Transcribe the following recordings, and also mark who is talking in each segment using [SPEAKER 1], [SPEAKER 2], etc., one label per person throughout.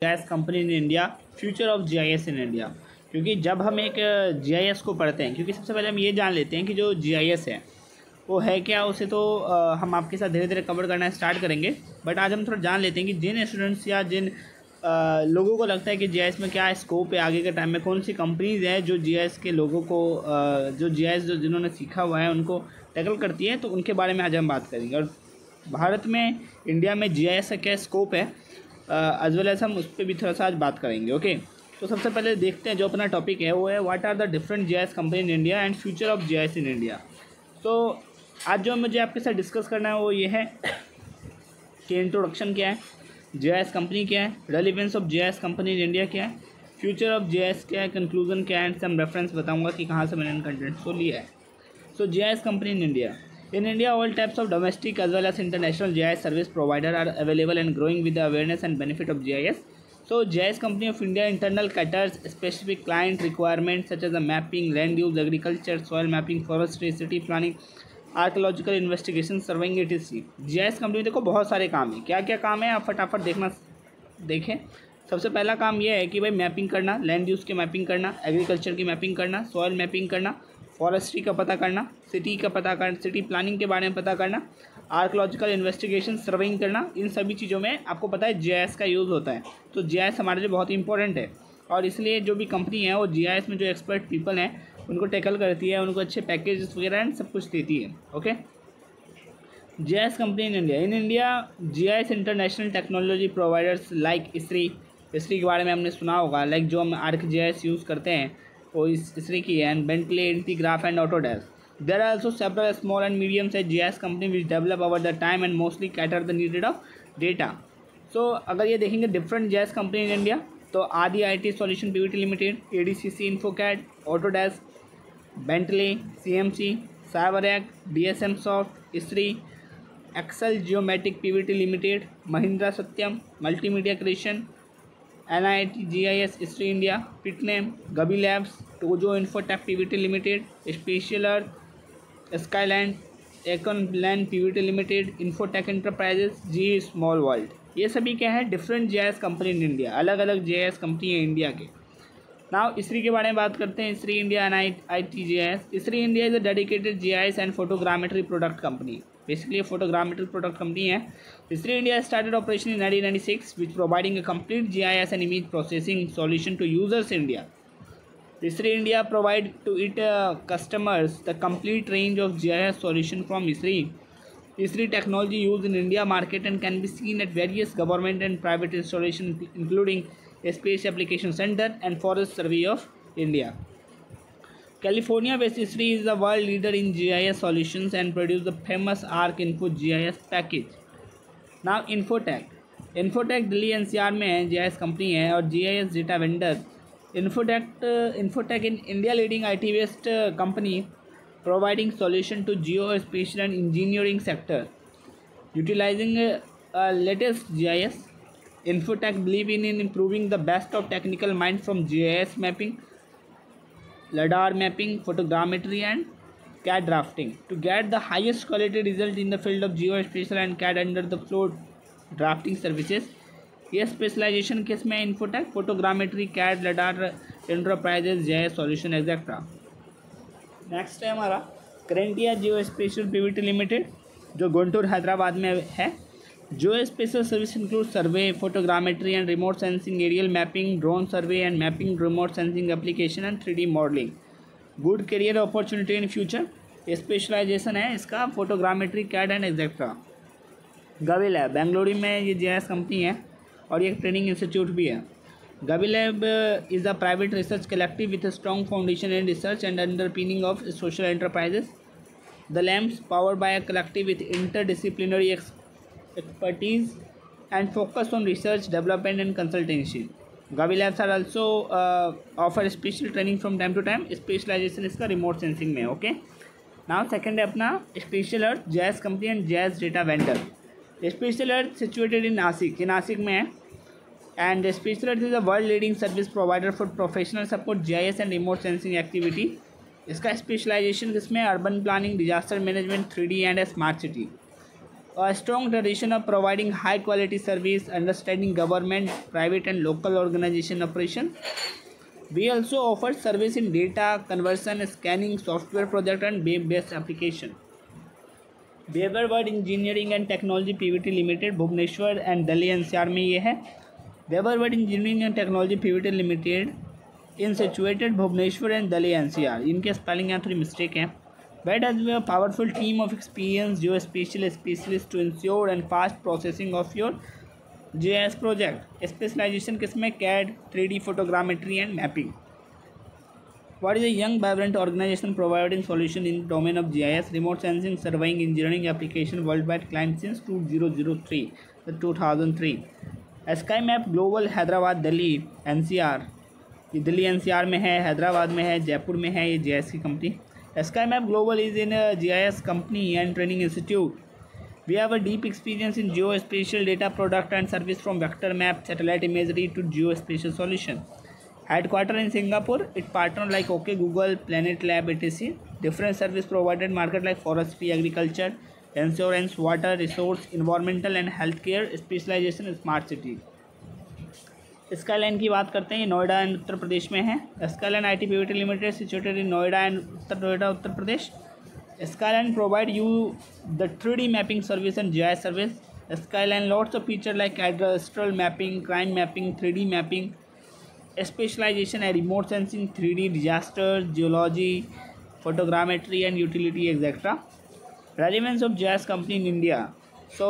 [SPEAKER 1] GIS company in India, future of GIS in India. क्योंकि जब हम एक जीआईएस को पढ़ते हैं, क्योंकि सबसे पहले हम ये जान लेते हैं कि जो जीआईएस है वो है क्या, उसे तो हम आपके साथ धीरे धीरे कवर करना स्टार्ट करेंगे। बट आज हम थोड़ा जान लेते हैं कि जिन स्टूडेंट्स या जिन लोगों को लगता है कि जीआईएस में क्या स्कोप है आगे के टाइम में, कौन सी कंपनीज हैं जो जीआईएस के लोगों को जो जीआईएस जो जिन्होंने सीखा हुआ है उनको टैकल करती है, तो उनके बारे में आज हम बात करेंगे। और भारत में, इंडिया में जीआईएस का क्या स्कोप है एज वेल एज हम उस पर भी थोड़ा सा आज बात करेंगे। ओके, तो सबसे पहले देखते हैं जो अपना टॉपिक है वो है what are the different GIS company in India and future of GIS in India. तो आज जो मुझे आपके साथ डिस्कस करना है वो ये है कि इंट्रोडक्शन क्या है, जीआईएस कंपनी क्या है, relevance of GIS company in India क्या है, फ्यूचर ऑफ जीआईएस क्या है, कंक्लूजन क्या है, एंड सम रेफरेंस बताऊंगा कि कहाँ से मैंने इन कंटेंट्स को लिया है। So GIS company in India. In India, all types of domestic as well as international GIS service provider are available and growing with the awareness and benefit of GIS. So, GIS Company of India internal caters specific client requirements such as the mapping, land use, agriculture, soil mapping, forestry, city planning, archaeological investigation, serving etc. GIS company देखो बहुत सारे काम है। क्या क्या काम है आप फटाफट देखना देखें। सबसे पहला काम यह है कि भाई मैपिंग करना, लैंड यूज़ की मैपिंग करना, एग्रीकल्चर की मैपिंग करना, सॉइल मैपिंग करना, फॉरेस्ट्री का पता करना, सिटी का पता करना, सिटी प्लानिंग के बारे में पता करना, आर्कोलॉजिकल इन्वेस्टिगेशन, सर्वेइंग करना। इन सभी चीज़ों में आपको पता है जीआईएस का यूज़ होता है। तो जीआईएस हमारे लिए बहुत इंपॉर्टेंट है और इसलिए जो भी कंपनी है वो जीआईएस में जो एक्सपर्ट पीपल हैं उनको टैकल करती है, उनको अच्छे पैकेज वगैरह एंड सब कुछ देती है। Okay, GIS company in India. In India GIS international technology providers like Esri के बारे में हमने सुना होगा, लाइक जो हम ArcGIS यूज़ करते हैं वो इसरी की है, and Bentley, Intergraph and Autodesk. There are also several small and medium size GIS company which develop over the time and mostly cater the needed of data. So अगर ये देखेंगे different GIS company in India, तो Aadi IT solution PVT limited, ADCC Infocad, Autodesk, Bentley, CMC, साइबरएक, DSM soft, Esri, Excel geometric PVT limited, Mahindra Satyam, multimedia creation, NIT GIS Esri India, पिटनेम, गबी labs, टोजो Infotech PVT limited, special earth, skyland, एकॉनलैंड PVT limited, Infotech enterprises, G small world. ये सभी क्या है different GIS company in India, अलग अलग जीआईएस कंपनी है इंडिया के। नाउ इसरी के बारे में बात करते हैं। Esri India NIT GIS. Esri India is a dedicated GIS and photogrammetry product company. Basically photogrammetry product company है। Esri India started operation in 1996 which providing a complete GIS and image processing solution to users India. Esri India provide to it customers the complete range of GIS solution from ISRI. ISRI technology used in India market and can be seen at various government and private installations including Space Application Center and Forest Survey of India. California-based ISRI is the world leader in GIS solutions and produces the famous ArcInfo GIS package. Now Infotech. Infotech Delhi NCR में है, GIS company है और GIS data vendor. Infotech in India leading IT based company providing solution to geospatial and engineering sector utilizing latest GIS. Infotech believe in improving the best of technical mind from GIS mapping, LiDAR mapping, photogrammetry and CAD drafting to get the highest quality result in the field of geospatial and CAD under the flow drafting services. ये specialization किस में है Infotech? Photogrammetry, CAD, LiDAR, enterprises, GIS solution etcetera. Next है हमारा करेंटिया geospatial Pvt limited जो गुंटूर हैदराबाद में है. Geospatial service include survey, photogrammetry and remote sensing, aerial mapping, drone survey and mapping, remote sensing application and 3D modelling. Good career opportunity in future. Specialization है इसका photogrammetry, CAD and etcetera. गबी lab Bengaluru में ये GIS कंपनी है और ये एक ट्रेनिंग इंस्टीट्यूट भी है. Gavi Lab is a private research collective with a strong foundation in research and underpinning of social enterprises. The labs powered by a collective with interdisciplinary expertise and focus on research, development and consultancy. Gavi Labs are also offer special training from time to time. Specialization इसका remote sensing में. Okay. Now second है अपना Special Earth GIS company and GIS data vendor. Special Earth situated in Nashik, ये नासिक में है. And Special Earth is a world leading service provider for professional support GIS and remote sensing activity. इसका specialisation किसमें? Urban planning, disaster management, 3D and smart city. A strong tradition of providing high quality service, understanding government, private and local organization operation. We also offer service in data conversion, scanning, software project and web-based application. Weber world engineering and technology PVT limited Bhubaneswar and Delhi NCR में ये है. Weber world engineering and technology PVT limited in situated Bhubaneswar and Delhi NCR. इनके spelling यहाँ थोड़ी mistake है. Wait has be a powerful team of experience जो specialist to ensure and fast processing of your GIS project. Specialization किसमें? CAD, 3D photogrammetry and mapping. What is a young vibrant organization providing solution in the domain of GIS, remote sensing, surveying, engineering application worldwide client since 2003. SkyMap Global Hyderabad Delhi NCR. ये Delhi NCR में है, हैदराबाद में है, जयपुर में है ये GIS की company. SkyMap Global is in a GIS company and training institute. We have a deep experience in geospatial data product and service from vector map, satellite imagery to geospatial solution. Headquarter in Singapore, it partner like OK Google, Planet Lab, etc. Different service provided market like forestry, agriculture, insurance, water, resource, environmental and healthcare, specialization smart city. Skyline की बात करते हैं. ये Noida and Uttar Pradesh में है. Skyline IT Pvt limited situated in Noida and Noida Uttar Pradesh. Skyline provide you the 3D mapping service and GIS service. Skyline lots of feature like cadastral mapping, crime mapping, 3D mapping, specialization and remote sensing, 3D disasters, geology, photogrammetry and utility etc. Relevance of GIS company in India. So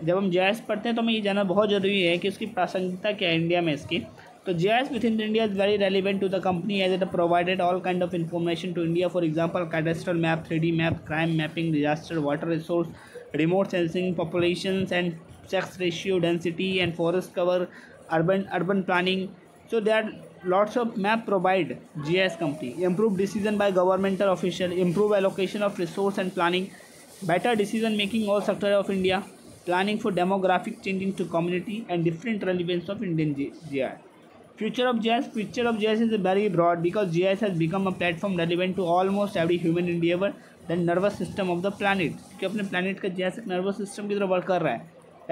[SPEAKER 1] जब हम GIS पढ़ते हैं तो हमें ये जानना बहुत ज़रूरी है कि उसकी प्रासंगिकता क्या है इंडिया में इसकी. तो GIS within India is very relevant to the company as it provided all kind of information to India. For example, cadastral map, 3D map, crime mapping, disaster, water resource, remote sensing, populations and sex ratio, density and forest cover, urban planning. So there are lots of map provide GIS company. Improve decision by governmental official, improve allocation of resource and planning, better decision making all sector of India, planning for demographic changing to community and different relevance of Indian GIS. Future of GIS is very broad because GIS has become a platform relevant to almost every human endeavor, the nervous system of the planet. क्योंकि अपने planet का GIS एक nervous system की तरह work कर रहा है.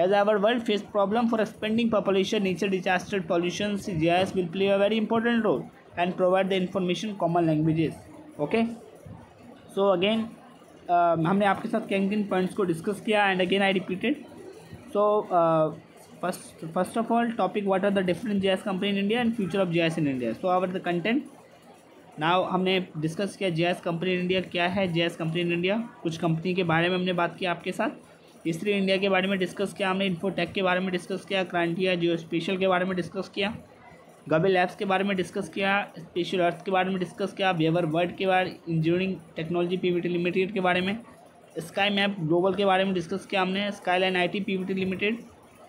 [SPEAKER 1] As our world face problem for expanding population, nature disaster, pollution, GIS will play a very important role and provide the information common languages. Okay. So again, हमने आपके साथ किन पॉइंट्स को डिस्कस किया and again I repeated. So first of all, topic what are the different GIS company in India and future of GIS in India. So our the content. Now हमने discuss किया GIS company in India क्या है. GIS company in India कुछ company के बारे में हमने बात की आपके साथ. तीसरी इंडिया के बारे में डिस्कस किया हमने. इन्फोटेक के बारे में डिस्कस किया. क्रांटिया जियोस्पेशियल के बारे में डिस्कस किया. गबे लैब्स के बारे में डिस्कस किया. स्पेशल अर्थ के बारे में डिस्कस किया. वेबर वर्ड के बारे इंजीनियरिंग टेक्नोलॉजी पीवीटी लिमिटेड के बारे में. स्काई मैप ग्लोबल के बारे में डिस्कस किया हमने. Skyline IT Pvt limited.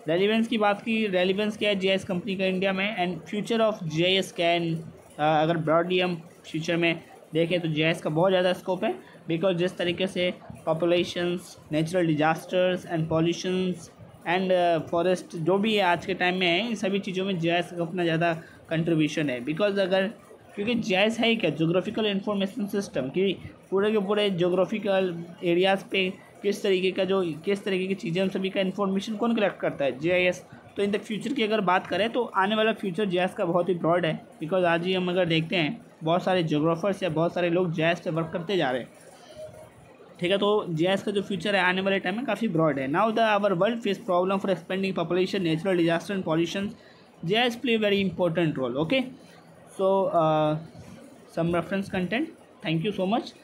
[SPEAKER 1] Relevance की बात की. रेलिवेंस क्या है GIS कंपनी का इंडिया में and future of GIS can. अगर ब्रॉडली हम फ्यूचर में देखें तो GIS का बहुत ज़्यादा स्कोप है बिकॉज जिस तरीके से populations, natural disasters and pollutions and forest जो भी है आज के टाइम में है, इन सभी चीज़ों में GIS का अपना ज़्यादा कंट्रीब्यूशन है. बिकॉज अगर क्योंकि GIS है ही क्या, जोग्राफिकल इंफॉर्मेशन सिस्टम कि पूरे के पूरे जोग्राफिकल एरियाज़ पे किस तरीके की चीज़ें हम सभी का इन्फॉर्मेशन कौन कलेक्ट करता है? GIS. तो इन द फ्यूचर की अगर बात करें तो आने वाला फ्यूचर GIS का बहुत ही ब्रॉड है बिकॉज आज ही हम अगर देखते हैं बहुत सारे जोग्राफर्स या बहुत सारे लोग GIS पे वर्क करते जा रहे हैं. ठीक है. तो GIS का जो फ्यूचर है आने वाले टाइम में काफ़ी ब्रॉड है. Now the our world face problem for expanding population, natural disaster and pollution. GIS play very important role. Okay. So some reference content. Thank you so much.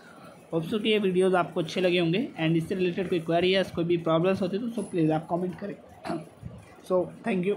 [SPEAKER 1] Hope so कि ये videos आपको अच्छे लगे होंगे and इससे related कोई query है, कोई भी प्रॉब्लम्स होती है तो प्लीज़ आप कमेंट करें. So thank you.